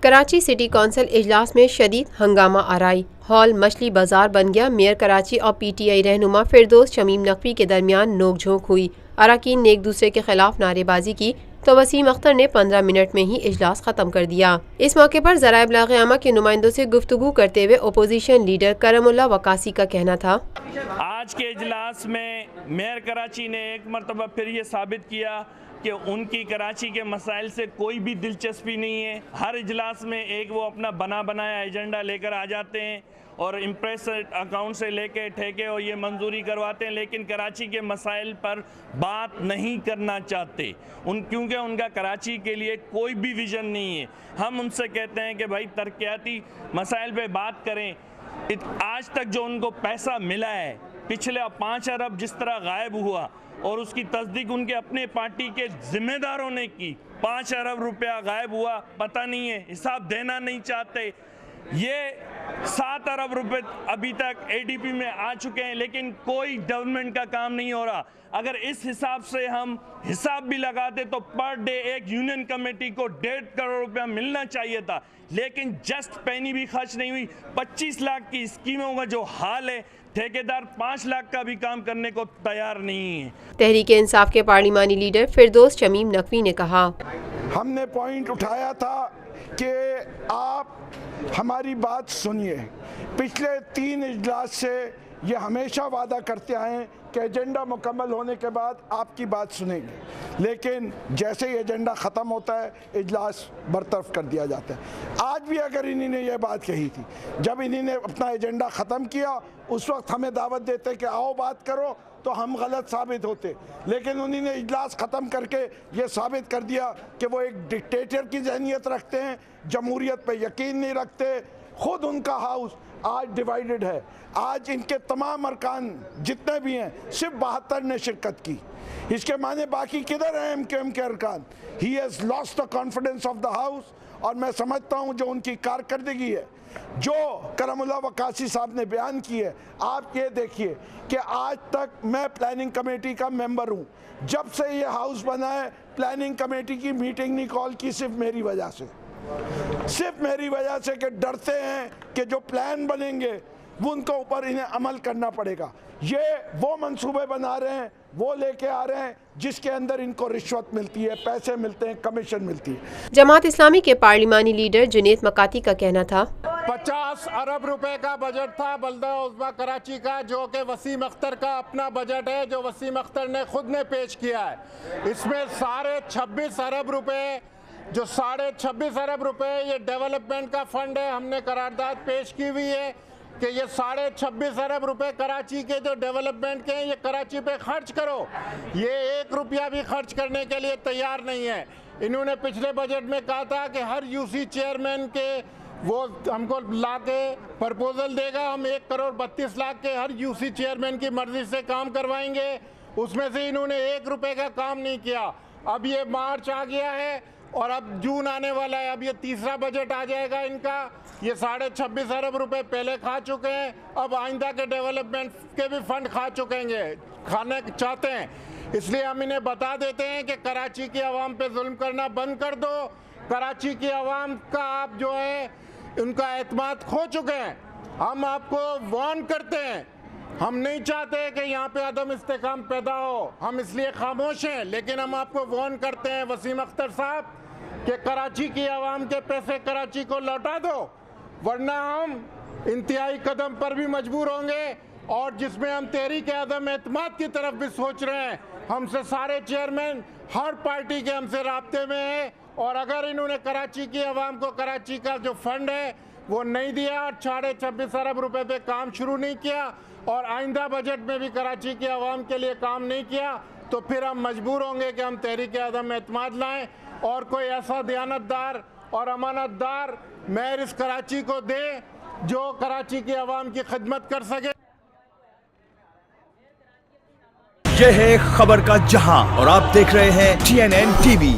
Karachi city council اجلاس میں شدید ہنگامہ آرائی، ہال مچھلی بازار بن گیا۔ میئر کراچی اور پی ٹی آئی رہنما فردوس شمیم نقوی کے درمیان نوک جھونک ہوئی۔ اراکین نے ایک دوسرے کے خلاف نعرے بازی کی تو وسیم اختر نے 15 منٹ میں ہی اجلاس ختم کر دیا۔ اس موقع پر ذرائع ابلاغ عامہ کے نمائندوں سے گفتگو کرتے ہوئے اپوزیشن لیڈر کرم اللہ وقاصی کا کہنا تھا، آج کے اجلاس میں میئر کراچی نے ایک مرتبہ پھر یہ ثابت کیا کہ ان کی کراچی کے مسائل سے کوئی بھی دلچسپی نہیں ہے۔ ہر اجلاس میں ایک وہ اپنا بنا بنایا ایجنڈا لے کر آ جاتے ہیں اور امپریس اکاؤنٹ سے لے کے ٹھیکے اور یہ منظوری کرواتے ہیں، لیکن کراچی کے مسائل پر بات نہیں کرنا چاہتے کیونکہ ان کا کراچی کے لیے کوئی بھی ویژن نہیں ہے۔ ہم ان سے کہتے ہیں کہ بھائی ترقیاتی مسائل پہ بات کریں۔ آج تک جو ان کو پیسہ ملا ہے، پچھلے 5 ارب جس طرح غائب ہوا اور اس کی تصدیق ان کے اپنے پارٹی کے ذمہ داروں نے کی، 5 ارب روپیہ غائب ہوا، پتہ نہیں ہے، حساب دینا نہیں چاہتے۔ یہ 7 ارب روپے ابھی تک اے ڈی پی میں آ چکے ہیں، لیکن کوئی ڈیولپمنٹ کا کام نہیں ہو رہا۔ اگر اس حساب سے ہم حساب بھی لگاتے تو پر ڈے ایک یونین کمیٹی کو 1.5 کروڑ روپیہ ملنا چاہیے تھا، لیکن جسٹ پینی بھی خرچ نہیں ہوئی۔ 25 لاکھ کی اسکیموں کا جو حال ہے، ٹھیکیدار 5 لاکھ کا بھی کام کرنے کو تیار نہیں ہے۔ تحریک انصاف کے پارلیمانی لیڈر فردوس شمیم نقوی نے کہا، ہم نے پوائنٹ اٹھایا تھا کہ آپ ہماری بات سنیے۔ پچھلے 3 اجلاس سے یہ ہمیشہ وعدہ کرتے آئے ہیں کہ ایجنڈا مکمل ہونے کے بعد آپ کی بات سنیں گے، لیکن جیسے ہی ایجنڈا ختم ہوتا ہے اجلاس برطرف کر دیا جاتا ہے۔ آج بھی اگر انہی نے یہ بات کہی تھی، جب انہی نے اپنا ایجنڈا ختم کیا اس وقت ہمیں دعوت دیتے کہ آؤ بات کرو تو ہم غلط ثابت ہوتے، لیکن انہی نے اجلاس ختم کر کے یہ ثابت کر دیا کہ وہ ایک ڈکٹیٹر کی ذہنیت رکھتے ہیں، جمہوریت پہ یقین نہیں رکھتے۔ خود ان کا ہاؤس آج ڈیوائیڈڈ ہے۔ آج ان کے تمام ارکان جتنے بھی ہیں صرف 72 نے شرکت کی۔ اس کے معنی باقی کدھر ہیں ایم کے ارکان؟ He has lost the confidence of the house. اور میں سمجھتا ہوں جو ان کی کارکردگی ہے، جو کرم اللہ وقاصی صاحب نے بیان کی ہے، آپ یہ دیکھیے کہ آج تک میں پلاننگ کمیٹی کا ممبر ہوں، جب سے یہ ہاؤس بنا ہے پلاننگ کمیٹی کی میٹنگ نہیں کال کی، صرف میری وجہ سے، صرف میری وجہ سے، کہ ڈرتے ہیں کہ جو پلان بنیں گے وہ ان کے اوپر انہیں عمل کرنا پڑے گا۔ یہ وہ منصوبے بنا رہے ہیں، وہ لے کے آ رہے ہیں جس کے اندر ان کو رشوت ملتی ہے، پیسے ملتے ہیں، کمیشن ملتی ہے۔ جماعت اسلامی کے پارلیمانی لیڈر جنید مکاتی کا کہنا تھا، 50 ارب روپے کا بجٹ تھا بلدہ عظمیٰ کراچی کا، جو کہ وسیم اختر کا اپنا بجٹ ہے، جو وسیم اختر نے خود نے پیش کیا ہے۔ اس میں 26.5 ارب روپے، جو 26.5 ارب روپے یہ ڈیولپمنٹ کا فنڈ ہے۔ ہم نے قرارداد پیش کی ہوئی ہے کہ یہ 26.5 ارب روپے کراچی کے جو ڈیولپمنٹ کے ہیں یہ کراچی پہ خرچ کرو۔ یہ 1 روپیہ بھی خرچ کرنے کے لیے تیار نہیں ہے۔ انہوں نے پچھلے بجٹ میں کہا تھا کہ ہر یو سی چیئرمین کے وہ ہم کو لا کے پرپوزل دے گا، ہم 1 کروڑ 32 لاکھ کے ہر یو سی چیئرمین کی مرضی سے کام کروائیں گے۔ اس میں سے انہوں نے 1 روپے کا کام نہیں کیا۔ اب یہ مارچ آ گیا ہے اور اب جون آنے والا ہے، اب یہ تیسرا بجٹ آ جائے گا ان کا۔ یہ 26.5 ارب روپے پہلے کھا چکے ہیں، اب آئندہ کے ڈیولپمنٹ کے بھی فنڈ کھانے چاہتے ہیں۔ اس لیے ہم انہیں بتا دیتے ہیں کہ کراچی کی عوام پہ ظلم کرنا بند کر دو۔ کراچی کی عوام کا آپ جو ہے ان کا اعتماد کھو چکے ہیں۔ ہم آپ کو وارن کرتے ہیں، ہم نہیں چاہتے کہ یہاں پہ عدم استحکام پیدا ہو، ہم اس لیے خاموش ہیں، لیکن ہم آپ کو وارن کرتے ہیں وسیم اختر صاحب کہ کراچی کی عوام کے پیسے کراچی کو لوٹا دو، ورنہ ہم انتہائی قدم پر بھی مجبور ہوں گے۔ اور جس میں ہم تحریک عدم اعتماد کی طرف بھی سوچ رہے ہیں، ہم سے سارے چیئرمین ہر پارٹی کے ہم سے رابطے میں ہیں، اور اگر انہوں نے کراچی کی عوام کو کراچی کا جو فنڈ ہے وہ نہیں دیا، 26.5 ارب روپے پہ کام شروع نہیں کیا، اور آئندہ بجٹ میں بھی کراچی کی عوام کے لیے کام نہیں کیا، تو پھر ہم مجبور ہوں گے کہ ہم تحریک عدم اعتماد لائیں اور کوئی ایسا دیانتدار اور امانت دار میئر اس کراچی کو دے جو کراچی کی عوام کی خدمت کر سکے۔ یہ ہے خبر کا جہاں اور آپ دیکھ رہے ہیں TNN TV۔